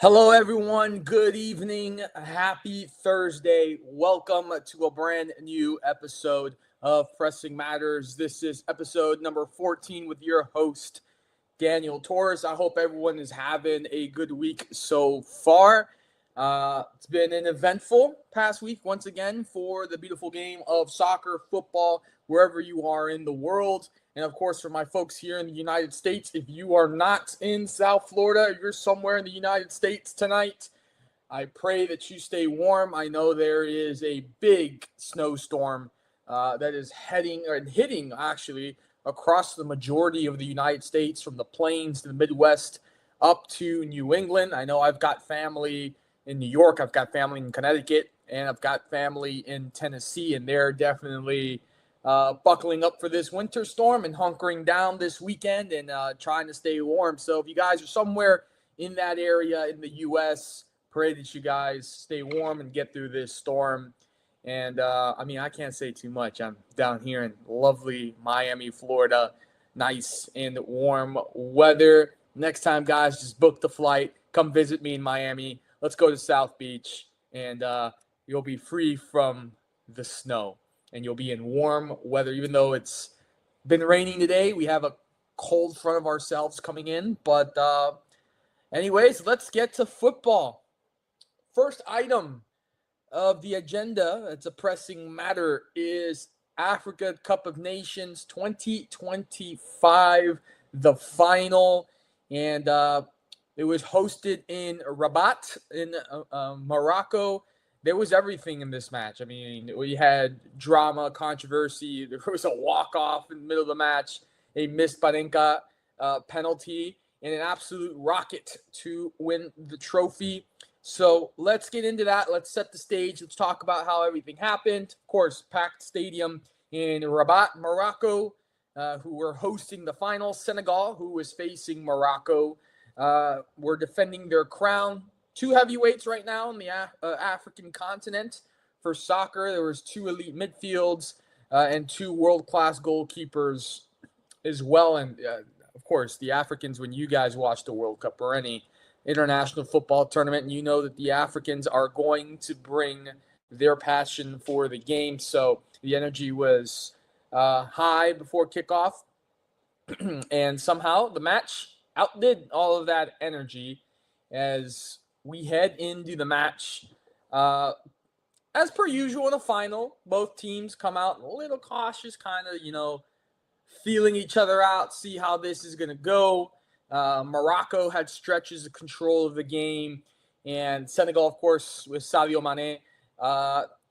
Hello, everyone. Good evening. Happy Thursday. Welcome to a brand new episode of Pressing Matters. This is episode number 14 with your host, Daniel Torres. I hope everyone is having a good week so far. It's been an eventful past week once again for the beautiful game of soccer, football, wherever you are in the world. And of course, for my folks here in the United States, if you are not in South Florida, you're somewhere in the United States tonight, I pray that you stay warm. I know there is a big snowstorm that is hitting actually across the majority of the United States, from the plains to the Midwest up to New England. I know I've got family in New York, I've got family in Connecticut, and I've got family in Tennessee, and they're definitely buckling up for this winter storm and hunkering down this weekend and trying to stay warm. So if you guys are somewhere in that area in the U.S., pray that you guys stay warm and get through this storm. And I can't say too much. I'm down here in lovely Miami, Florida. Nice and warm weather. Next time, guys, just book the flight. Come visit me in Miami. Let's go to South Beach, and you'll be free from the snow. And you'll be in warm weather, even though it's been raining today. We have a cold front of ourselves coming in. But anyways, let's get to football. First item of the agenda, it's a pressing matter, is Africa Cup of Nations 2025, the final. And it was hosted in Rabat in Morocco. There was everything in this match. I mean, we had drama, controversy. There was a walk-off in the middle of the match, a missed Panenka penalty, and an absolute rocket to win the trophy. So let's get into that. Let's set the stage. Let's talk about how everything happened. Of course, packed stadium in Rabat, Morocco, who were hosting the final. Senegal, who was facing Morocco, were defending their crown. Two heavyweights right now in the African continent for soccer. There was two elite midfields and two world-class goalkeepers as well. And, of course, the Africans, when you guys watch the World Cup or any international football tournament, and you know that the Africans are going to bring their passion for the game. So the energy was high before kickoff. And somehow the match outdid all of that energy as we head into the match. As per usual in the final, both teams come out a little cautious, kind of, feeling each other out, see how this is going to go. Morocco had stretches of control of the game, and Senegal, of course, with Sadio Mane,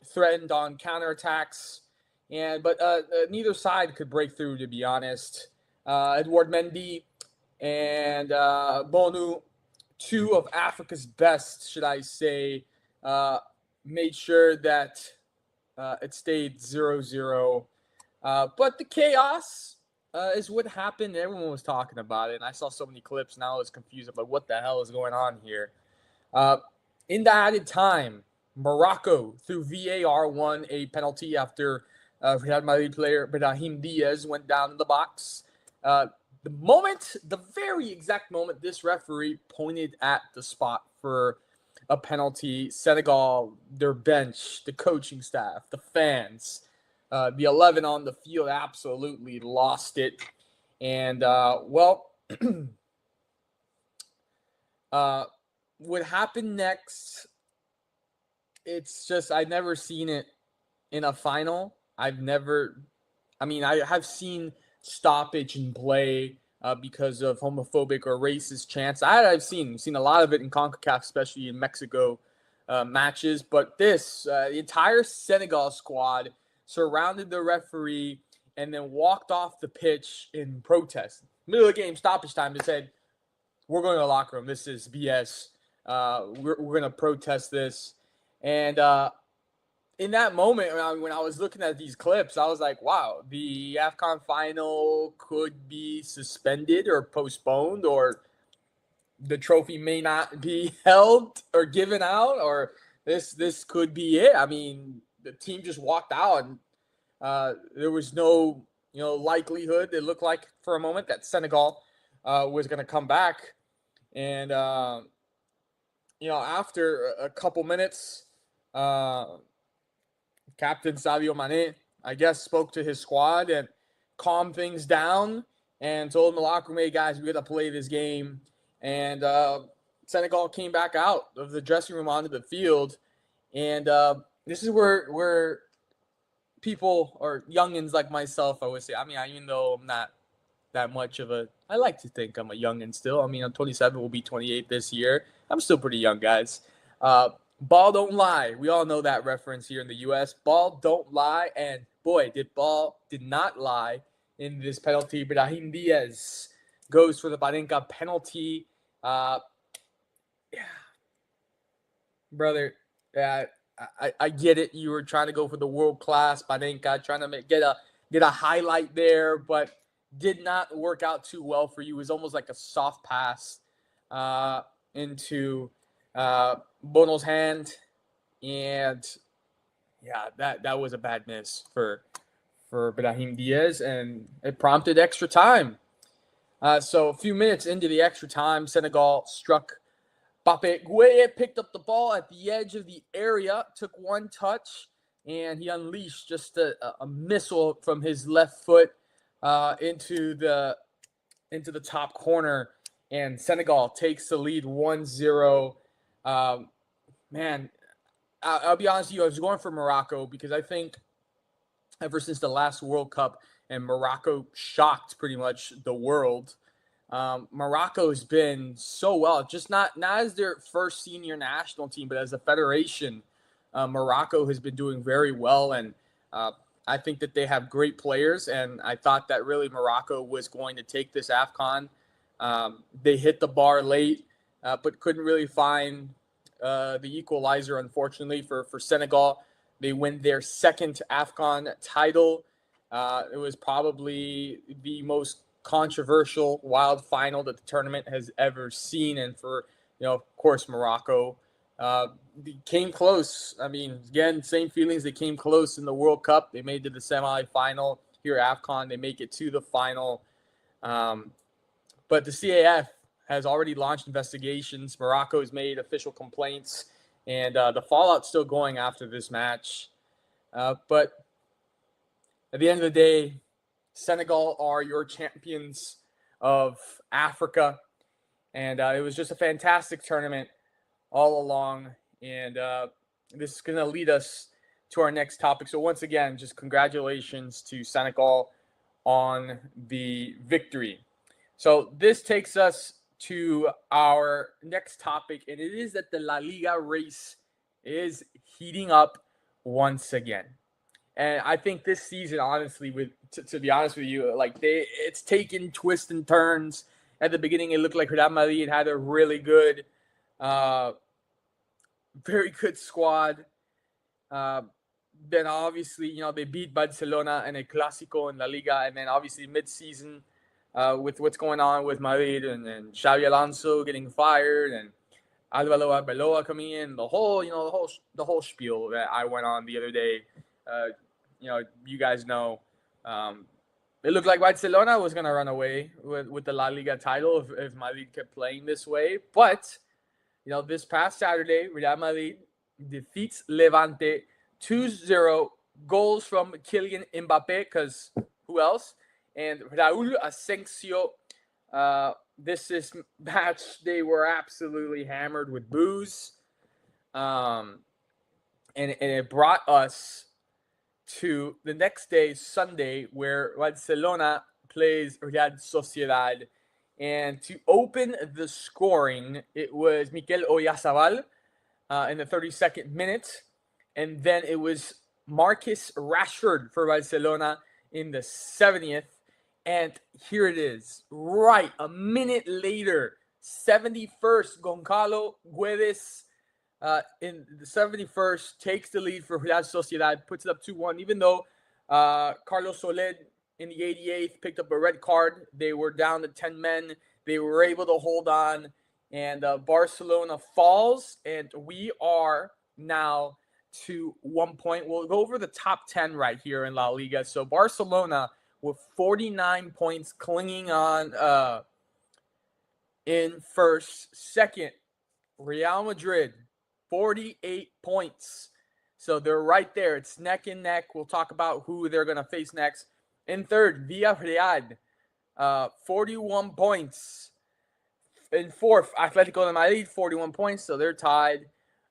threatened on counterattacks. But neither side could break through, to be honest. Edouard Mendy and Bonu, two of Africa's best, should I say, made sure that it stayed 0-0. But the chaos is what happened. Everyone was talking about it, and I saw so many clips, and I was confused about what the hell is going on here. In the added time, Morocco, through VAR, won a penalty after Real Madrid player Brahim Diaz went down in the box. The very exact moment this referee pointed at the spot for a penalty, Senegal, their bench, the coaching staff, the fans, the 11 on the field absolutely lost it. And, what happened next, it's just, I've never seen it in a final. I have seen stoppage in play because of homophobic or racist chants. I've seen a lot of it in CONCACAF, especially in Mexico matches. But the entire Senegal squad surrounded the referee and then walked off the pitch in protest. Middle of the game, stoppage time, they said, "We're going to the locker room. This is BS. We're going to protest this." And in that moment, when I was looking at these clips, I was like, wow, the AFCON final could be suspended or postponed, or the trophy may not be held or given out, or this could be it. I mean, the team just walked out, and there was no likelihood. It looked like for a moment that Senegal was going to come back, and after a couple minutes, Captain Sadio Mane, I guess, spoke to his squad and calmed things down and told them the locker room, hey, guys, we got to play this game. And Senegal came back out of the dressing room onto the field. And this is where people or youngins like myself, I would say, even though I'm not that much of a, I like to think I'm a youngin still. I'm 27, will be 28 this year. I'm still pretty young, guys. Ball don't lie. We all know that reference here in the U.S. Ball don't lie. And boy, ball did not lie in this penalty. Brahim Diaz goes for the Panenka penalty. Yeah, brother, I get it. You were trying to go for the world class Panenka, trying to get a highlight there, but did not work out too well for you. It was almost like a soft pass into Bono's hand, and yeah, that was a bad miss for Brahim Diaz, and it prompted extra time. So a few minutes into the extra time, Senegal struck. Pape Gueye picked up the ball at the edge of the area, took one touch, and he unleashed just a missile from his left foot into the top corner, and Senegal takes the lead 1-0. Man, I'll be honest with you, I was going for Morocco because I think ever since the last World Cup and Morocco shocked pretty much the world, Morocco has been so well, just not as their first senior national team, but as a federation. Morocco has been doing very well, and I think that they have great players, and I thought that really Morocco was going to take this AFCON. They hit the bar late, but couldn't really find the equalizer, unfortunately, for Senegal. They win their second AFCON title. It was probably the most controversial wild final that the tournament has ever seen, and for of course Morocco came close. Again, same feelings. They came close in the World Cup. They made it to the semi-final. Here at AFCON, they make it to the final. But the CAF has already launched investigations. Morocco has made official complaints, and the fallout's still going after this match. But at the end of the day, Senegal are your champions of Africa, and it was just a fantastic tournament all along, and this is going to lead us to our next topic. So once again, just congratulations to Senegal on the victory. So this takes us to our next topic, and it is that the La Liga race is heating up once again. And I think this season, honestly, to be honest with you, it's taken twists and turns. At the beginning, it looked like Real Madrid had a really good, very good squad. Then obviously, they beat Barcelona in a Clásico in La Liga, and then obviously mid-season, with what's going on with Madrid and Xabi Alonso getting fired and Álvaro Arbeloa coming in, the whole spiel that I went on the other day. You guys know, it looked like Barcelona was going to run away with the La Liga title if Madrid kept playing this way. But, this past Saturday, Real Madrid defeats Levante 2-0, goals from Kylian Mbappe, because who else? And Raúl Asensio. This match, they were absolutely hammered with booze. And it brought us to the next day, Sunday, where Barcelona plays Real Sociedad. And to open the scoring, it was Mikel Oyarzabal in the 32nd minute. And then it was Marcus Rashford for Barcelona in the 70th. And here it is, right a minute later, 71st, Goncalo Guedes in the 71st takes the lead for Real Sociedad, puts it up 2-1, even though Carlos Soler in the 88th picked up a red card. They were down to 10 men. They were able to hold on, and Barcelona falls, and we are now to 1 point. We'll go over the top 10 right here in La Liga. So Barcelona with 49 points clinging on in first. Second, Real Madrid, 48 points. So they're right there. It's neck and neck. We'll talk about who they're going to face next. In third, Villarreal, 41 points. In fourth, Atletico de Madrid, 41 points. So they're tied.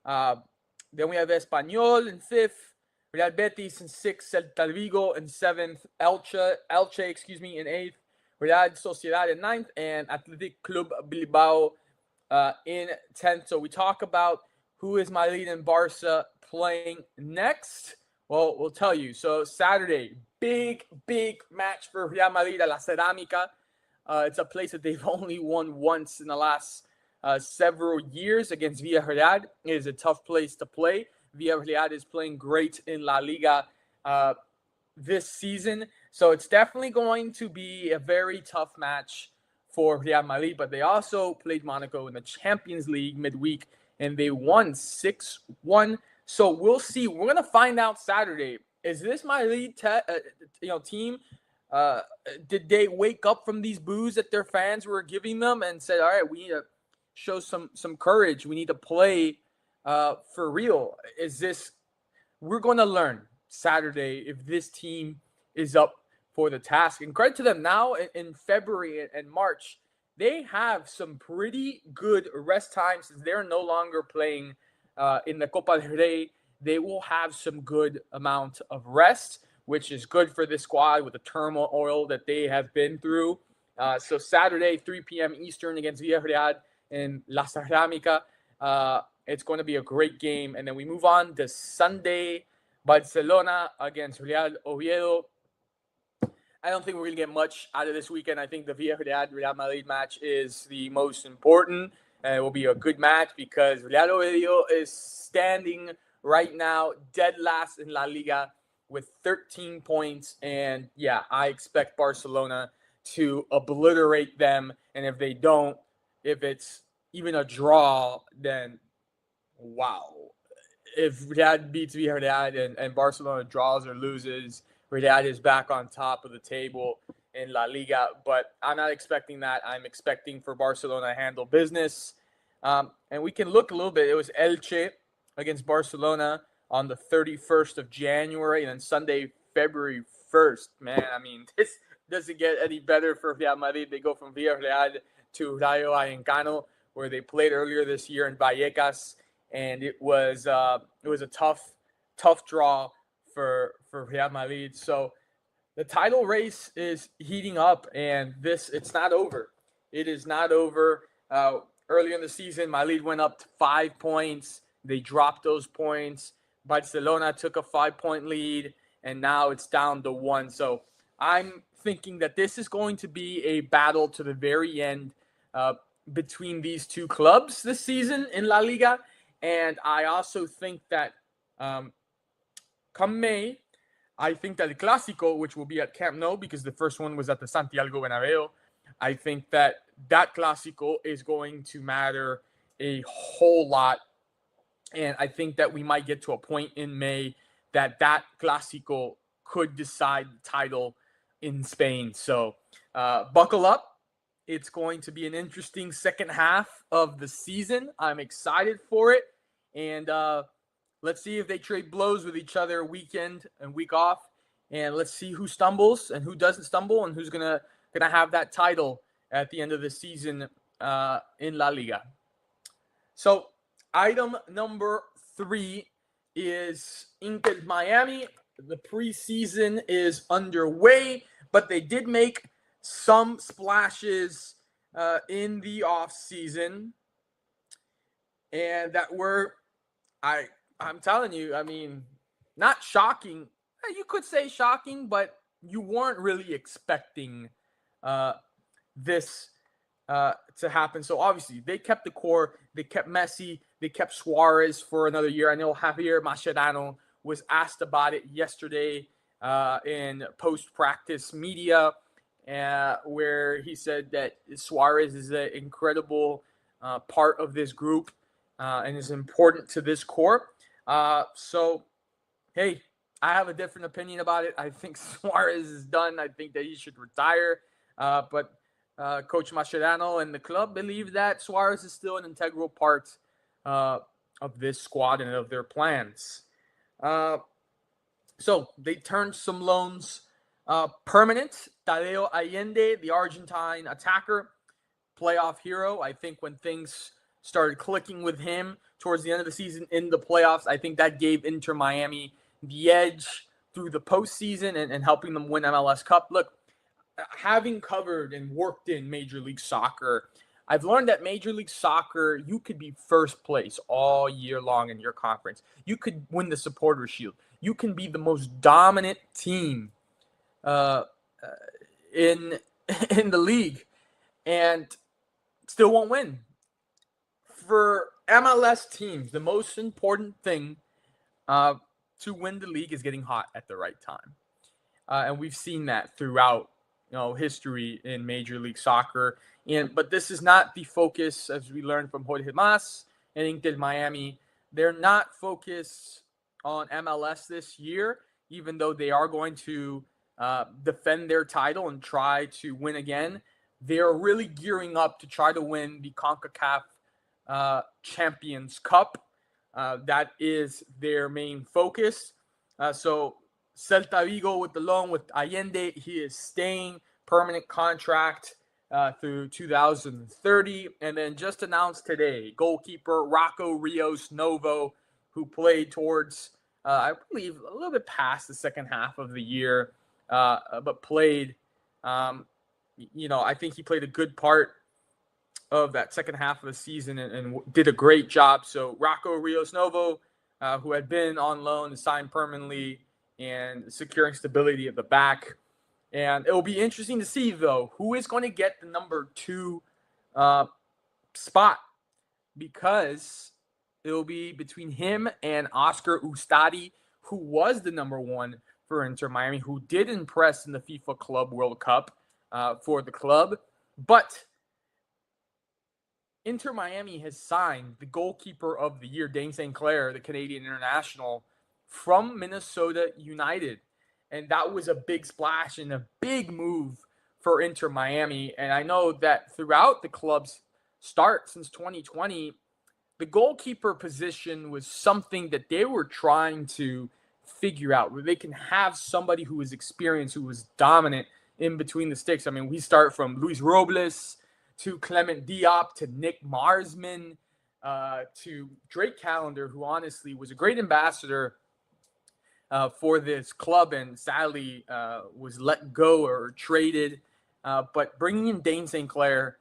Then we have Espanyol in fifth. Real Betis in sixth. Celta Vigo in seventh. Elche, in eighth. Real Sociedad in ninth. And Athletic Club Bilbao in 10th. So we talk about who is Madrid and Barca playing next. Well, we'll tell you. So Saturday, big match for Real Madrid at La Cerámica. It's a place that they've only won once in the last several years against Villarreal. It is a tough place to play. Villarreal is playing great in La Liga this season. So it's definitely going to be a very tough match for Real Madrid, but they also played Monaco in the Champions League midweek, and they won 6-1. So we'll see. We're going to find out Saturday. Is this Madrid team, did they wake up from these boos that their fans were giving them and said, all right, we need to show some courage. We need to play for real. We're going to learn Saturday if this team is up for the task. And credit to them, now in February and March, they have some pretty good rest times since they're no longer playing in the Copa del Rey. They will have some good amount of rest, which is good for this squad with the turmoil that they have been through. So Saturday, 3 p.m. Eastern against Villarreal in La Cerámica. It's going to be a great game. And then we move on to Sunday, Barcelona against Real Oviedo. I don't think we're going to get much out of this weekend. I think the Villarreal-Real Madrid match is the most important. And it will be a good match because Real Oviedo is standing right now dead last in La Liga with 13 points. And, yeah, I expect Barcelona to obliterate them. And if they don't, if it's even a draw, then wow. If Real beats Villarreal and Barcelona draws or loses, Real is back on top of the table in La Liga. But I'm not expecting that. I'm expecting for Barcelona to handle business. And we can look a little bit. It was Elche against Barcelona on the 31st of January, and then Sunday, February 1st. Man, I mean, this doesn't get any better for Real Madrid. They go from Villarreal to Rayo Vallecano, where they played earlier this year in Vallecas, and it was a tough draw for Real Madrid. So the title race is heating up, and it's not over. It is not over. Earlier in the season, Madrid went up to 5 points. They dropped those points. Barcelona took a 5-point lead, and now it's down to 1. So I'm thinking that this is going to be a battle to the very end between these two clubs this season in La Liga. And I also think that come May, I think that the Clásico, which will be at Camp Nou because the first one was at the Santiago Bernabéu, I think that Clásico is going to matter a whole lot. And I think that we might get to a point in May that Clásico could decide the title in Spain. So buckle up. It's going to be an interesting second half of the season. I'm excited for it. And let's see if they trade blows with each other weekend and week off. And let's see who stumbles and who doesn't stumble and who's gonna have that title at the end of the season in La Liga. So item number 3 is Inter Miami. The preseason is underway, but they did make some splashes in the offseason. And that were, I'm telling you, I mean, not shocking. You could say shocking, but you weren't really expecting this to happen. So obviously they kept the core, they kept Messi, they kept Suarez for another year. I know Javier Mascherano was asked about it yesterday in post-practice media, where he said that Suarez is an incredible part of this group and is important to this core. So, hey, I have a different opinion about it. I think Suarez is done. I think that he should retire. But Coach Mascherano and the club believe that Suarez is still an integral part of this squad and of their plans. So they turned some loans permanent. Tadeo Allende, the Argentine attacker, playoff hero. I think when things started clicking with him towards the end of the season in the playoffs, I think that gave Inter Miami the edge through the postseason and helping them win MLS Cup. Look, having covered and worked in Major League Soccer, I've learned that Major League Soccer, you could be first place all year long in your conference. You could win the Supporters Shield. You can be the most dominant team uh, in in the league and still won't win. For MLS teams, the most important thing to win the league is getting hot at the right time, and we've seen that throughout history in Major League Soccer. But this is not the focus, as we learned from Jorge Mas and Inter Miami. They're not focused on MLS this year, even though they are going to defend their title and try to win again. They're really gearing up to try to win the CONCACAF Champions Cup. That is their main focus. So Celta Vigo with the loan with Allende, he is staying, permanent contract through 2030. And then just announced today, goalkeeper Rocco Rios Novo, who played towards, I believe, a little bit past the second half of the year, but played, I think he played a good part of that second half of the season and did a great job. So Rocco Rios Novo, who had been on loan, signed permanently and securing stability at the back. And it will be interesting to see, though, who is going to get the number 2 spot, because it will be between him and Oscar Ustadi, who was the number 1 for Inter Miami, who did impress in the FIFA Club World Cup for the club. But Inter Miami has signed the goalkeeper of the year, Dane St. Clair, the Canadian international, from Minnesota United. And that was a big splash and a big move for Inter Miami. And I know that throughout the club's start since 2020, the goalkeeper position was something that they were trying to figure out, where they can have somebody who is experienced, who was dominant in between the sticks. I mean, we start from Luis Robles to Clement Diop to Nick Marsman to Drake Callender, who honestly was a great ambassador for this club and sadly was let go or traded. But bringing in Dane St. Clair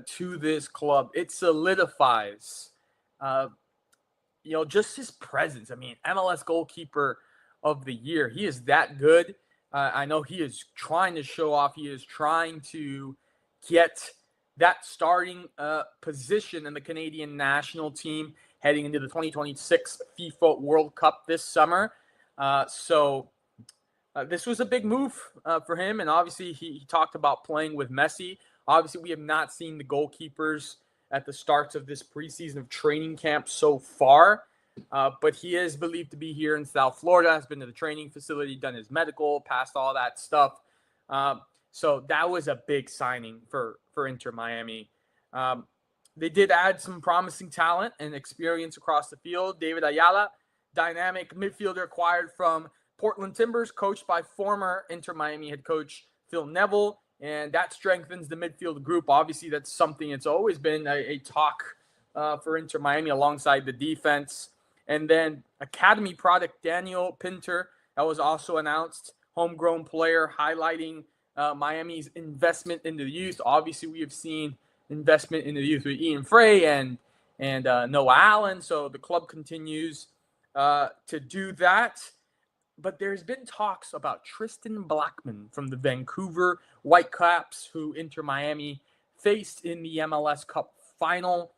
to this club, it solidifies, just his presence. I mean, MLS goalkeeper of the year. He is that good. I know he is trying to show off. He is trying to get that starting position in the Canadian national team heading into the 2026 FIFA World Cup this summer. So this was a big move for him. And obviously he talked about playing with Messi. Obviously we have not seen the goalkeepers at the starts of this preseason of training camp so far. But he is believed to be here in South Florida, has been to the training facility, done his medical, passed all that stuff. So that was a big signing for Inter Miami. They did add some promising talent and experience across the field. David Ayala, dynamic midfielder acquired from Portland Timbers, coached by former Inter Miami head coach Phil Neville, and that strengthens the midfield group. Obviously, that's something that's always been a talk for Inter Miami alongside the defense. And then academy product Daniel Pinter, that was also announced, homegrown player, highlighting Miami's investment into the youth. Obviously, we have seen investment into the youth with Ian Frey and Noah Allen. So the club continues to do that. But there's been talks about Tristan Blackman from the Vancouver Whitecaps, who Inter Miami faced in the MLS Cup final.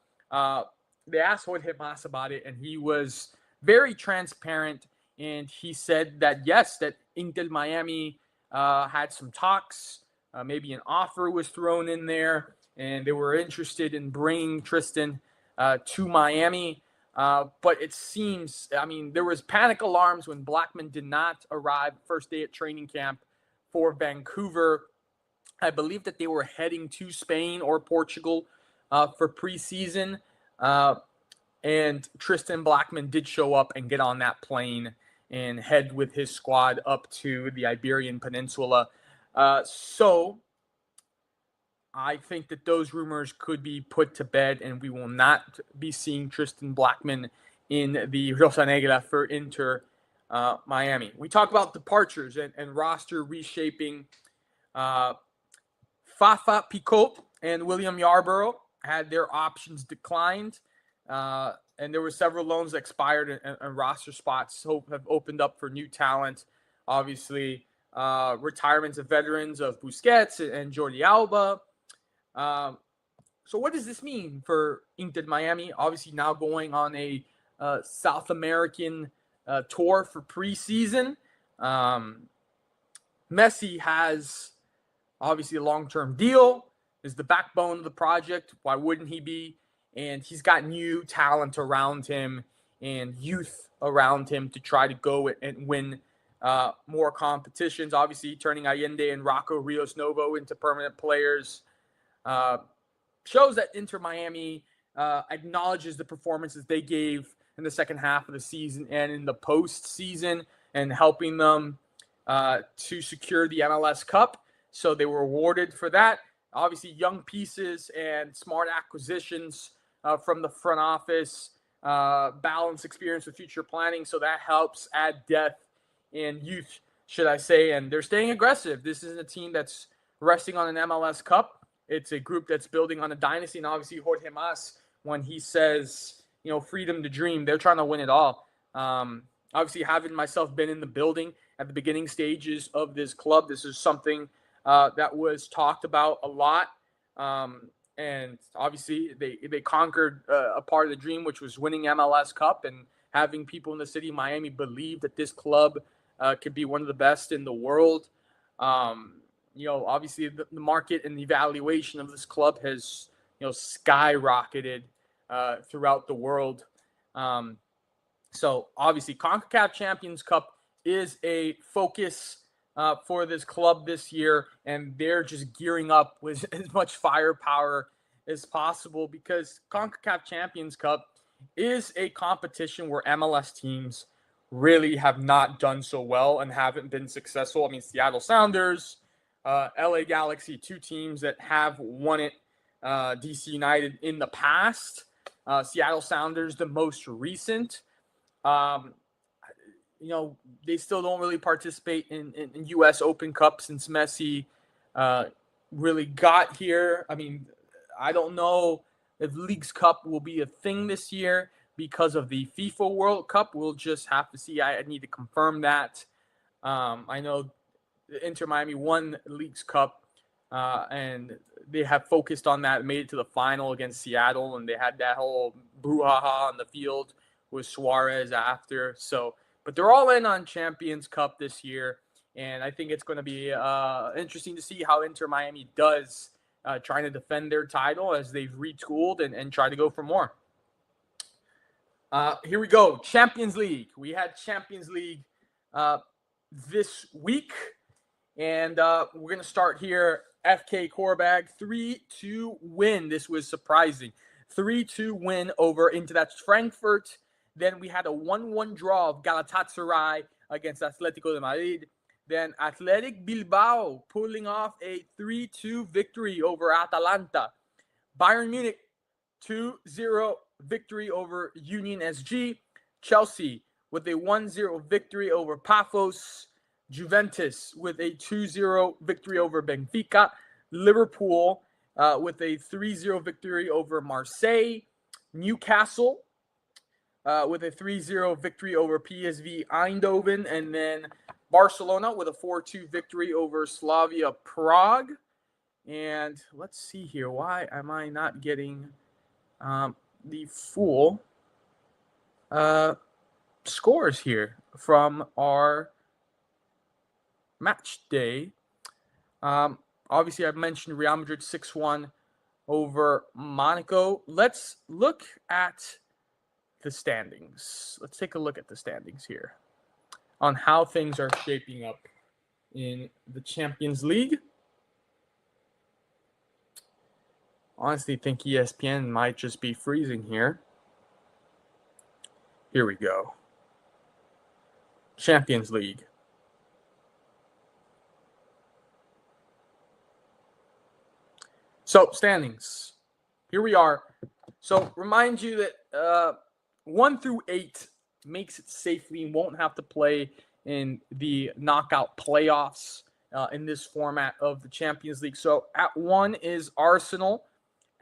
They asked Jorge Mas about it, and he was very transparent. And he said that, yes, that Inter Miami had some talks. Maybe an offer was thrown in there, and they were interested in bringing Tristan to Miami. But it seems, I mean, there was panic alarms when Blackman did not arrive first day at training camp for Vancouver. I believe that they were heading to Spain or Portugal for preseason. And Tristan Blackman did show up and get on that plane and head with his squad up to the Iberian Peninsula. So I think that those rumors could be put to bed, and we will not be seeing Tristan Blackman in the Rosa Negra for Inter Miami. We talk about departures and roster reshaping. Fafa Picault and William Yarborough had their options declined, and there were several loans that expired, and roster spots have opened up for new talent. Obviously, retirements of veterans of Busquets and Jordi Alba. So what does this mean for Inter Miami? Obviously now going on a South American tour for preseason. Messi has obviously a long-term deal, is the backbone of the project. Why wouldn't he be? And he's got new talent around him and youth around him to try to go and win more competitions. Obviously turning Allende and Rocco Rios Novo into permanent players. Shows that Inter Miami acknowledges the performances they gave in the second half of the season and in the postseason, and helping them to secure the MLS Cup. So they were rewarded for that. Obviously, young pieces and smart acquisitions from the front office, balance experience with future planning. So that helps add depth and youth, should I say. And they're staying aggressive. This isn't a team that's resting on an MLS Cup. It's a group that's building on a dynasty. And obviously, Jorge Mas, when he says, freedom to dream, they're trying to win it all. Obviously, having myself been in the building at the beginning stages of this club, this is something that was talked about a lot. And obviously, they conquered a part of the dream, which was winning MLS Cup and having people in the city of Miami believe that this club could be one of the best in the world. Obviously the market and the evaluation of this club has, skyrocketed throughout the world. So obviously CONCACAF Champions Cup is a focus for this club this year, and they're just gearing up with as much firepower as possible, because CONCACAF Champions Cup is a competition where MLS teams really have not done so well and haven't been successful. I mean, Seattle Sounders, LA Galaxy, two teams that have won it. DC United in the past. Seattle Sounders, the most recent. They still don't really participate in U.S. Open Cup since Messi really got here. I mean, I don't know if Leagues Cup will be a thing this year because of the FIFA World Cup. We'll just have to see. I need to confirm that. I know Inter Miami won Leagues Cup, and they have focused on that, made it to the final against Seattle, and they had that whole brouhaha on the field with Suarez after. So, but they're all in on Champions Cup this year, and I think it's going to be interesting to see how Inter Miami does trying to defend their title as they've retooled and try to go for more. Here we go. Champions League. We had Champions League this week. And we're going to start here. FK Korbag, 3-2 win. This was surprising. 3-2 win over Eintracht Frankfurt. Then we had a 1-1 draw of Galatasaray against Atletico de Madrid. Then Athletic Bilbao pulling off a 3-2 victory over Atalanta. Bayern Munich, 2-0 victory over Union SG. Chelsea with a 1-0 victory over Paphos. Juventus with a 2-0 victory over Benfica. Liverpool with a 3-0 victory over Marseille. Newcastle with a 3-0 victory over PSV Eindhoven. And then Barcelona with a 4-2 victory over Slavia Prague. And let's see here. Why am I not getting the full scores here from our match day? Obviously, I've mentioned Real Madrid 6-1 over Monaco. Let's look at the standings. Let's take a look at the standings here on how things are shaping up in the Champions League. Honestly, think ESPN might just be freezing here. Here we go. Champions League. So, standings. Here we are. So, remind you that 1 through 8 makes it safely. Won't have to play in the knockout playoffs in this format of the Champions League. So, at 1 is Arsenal.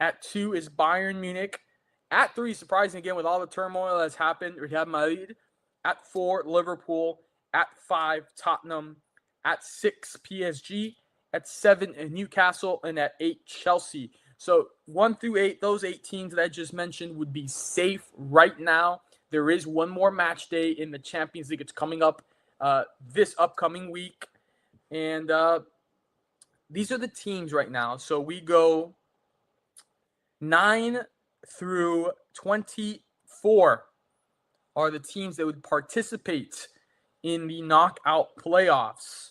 At 2 is Bayern Munich. At 3, surprising again with all the turmoil that's happened, Real Madrid. At 4, Liverpool. At 5, Tottenham. At 6, PSG. At 7, Newcastle. And at 8, Chelsea. So 1 through 8, those 8 teams that I just mentioned would be safe right now. There is one more match day in the Champions League. It's coming up this upcoming week. And these are the teams right now. So we go 9 through 24 are the teams that would participate in the knockout playoffs.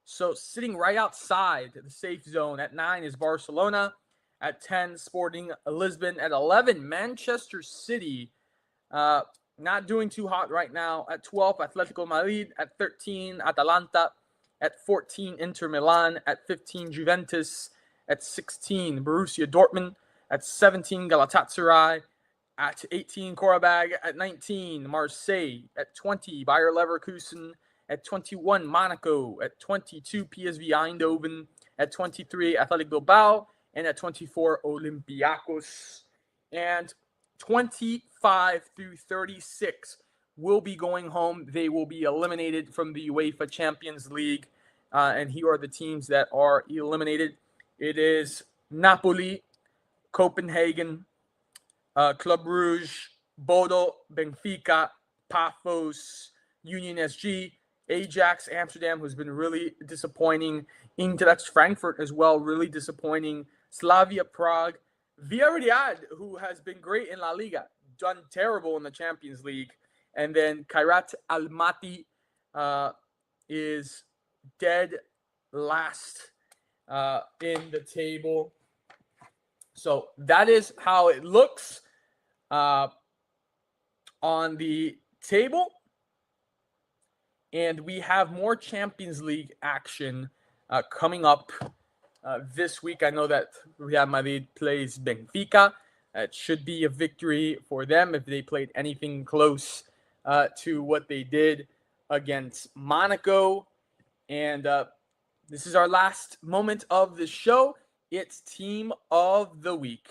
So sitting right outside the safe zone at 9 is Barcelona. At 10, Sporting Lisbon. At 11, Manchester City. Not doing too hot right now. At 12, Atletico Madrid. At 13, Atalanta. At 14, Inter Milan. At 15, Juventus. At 16, Borussia Dortmund. At 17, Galatasaray. At 18, Qarabag. At 19, Marseille. At 20, Bayer Leverkusen. At 21, Monaco. At 22, PSV Eindhoven. At 23, Athletic Bilbao. And at 24, Olympiacos. And 25 through 36 will be going home. They will be eliminated from the UEFA Champions League. And here are the teams that are eliminated. It is Napoli, Copenhagen, Club Brugge, Bodo, Benfica, Paphos, Union SG, Ajax Amsterdam, who's been really disappointing. Eintracht Frankfurt as well, really disappointing. Slavia Prague, Villarreal, who has been great in La Liga, done terrible in the Champions League. And then Kairat Almaty is dead last in the table. So that is how it looks on the table. And we have more Champions League action coming up this week. I know that Real Madrid plays Benfica. It should be a victory for them if they played anything close to what they did against Monaco. And this is our last moment of the show. It's Team of the Week.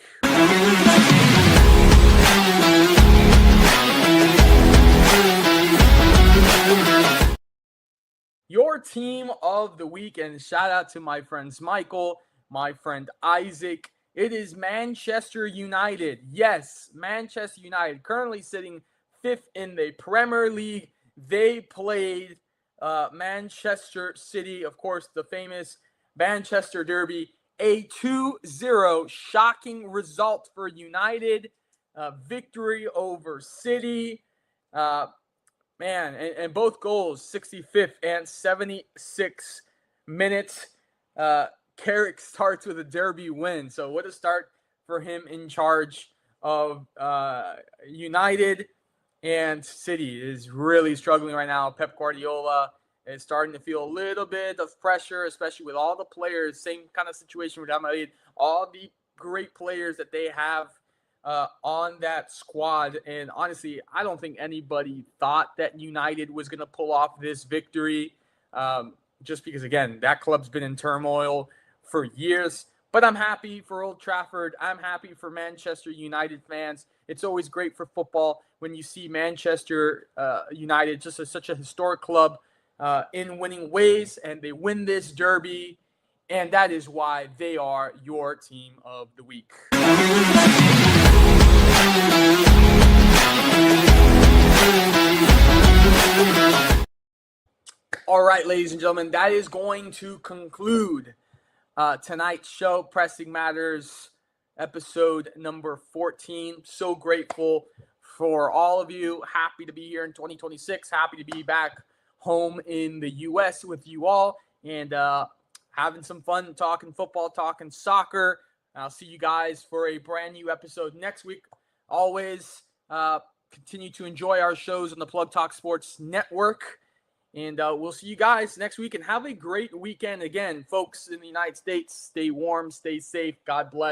Your team of the week, and shout out to my friends Michael, my friend Isaac. It is Manchester United. Yes, Manchester United, currently sitting 5th in the Premier League. They played Manchester City, of course, the famous Manchester Derby. A 2-0 shocking result for United. Victory over City. And both goals, 65th and 76th minutes. Carrick starts with a derby win. So what a start for him in charge of United. And City is really struggling right now. Pep Guardiola is starting to feel a little bit of pressure, especially with all the players. Same kind of situation with Real Madrid. All the great players that they have on that squad. And honestly, I don't think anybody thought that United was going to pull off this victory just because, again, that club's been in turmoil for years. But I'm happy for Old Trafford. I'm happy for Manchester United fans. It's always great for football when you see Manchester United, just such a historic club, in winning ways, and they win this derby. And that is why they are your team of the week. All right, ladies and gentlemen, that is going to conclude tonight's show, Pressing Matters, episode number 14. So grateful for all of you. Happy to be here in 2026. Happy to be back home in the U.S. with you all, and having some fun talking football, talking soccer. I'll see you guys for a brand new episode next week. Always continue to enjoy our shows on the Plug Talk Sports Network. And we'll see you guys next week, and have a great weekend. Again, folks in the United States, stay warm, stay safe. God bless.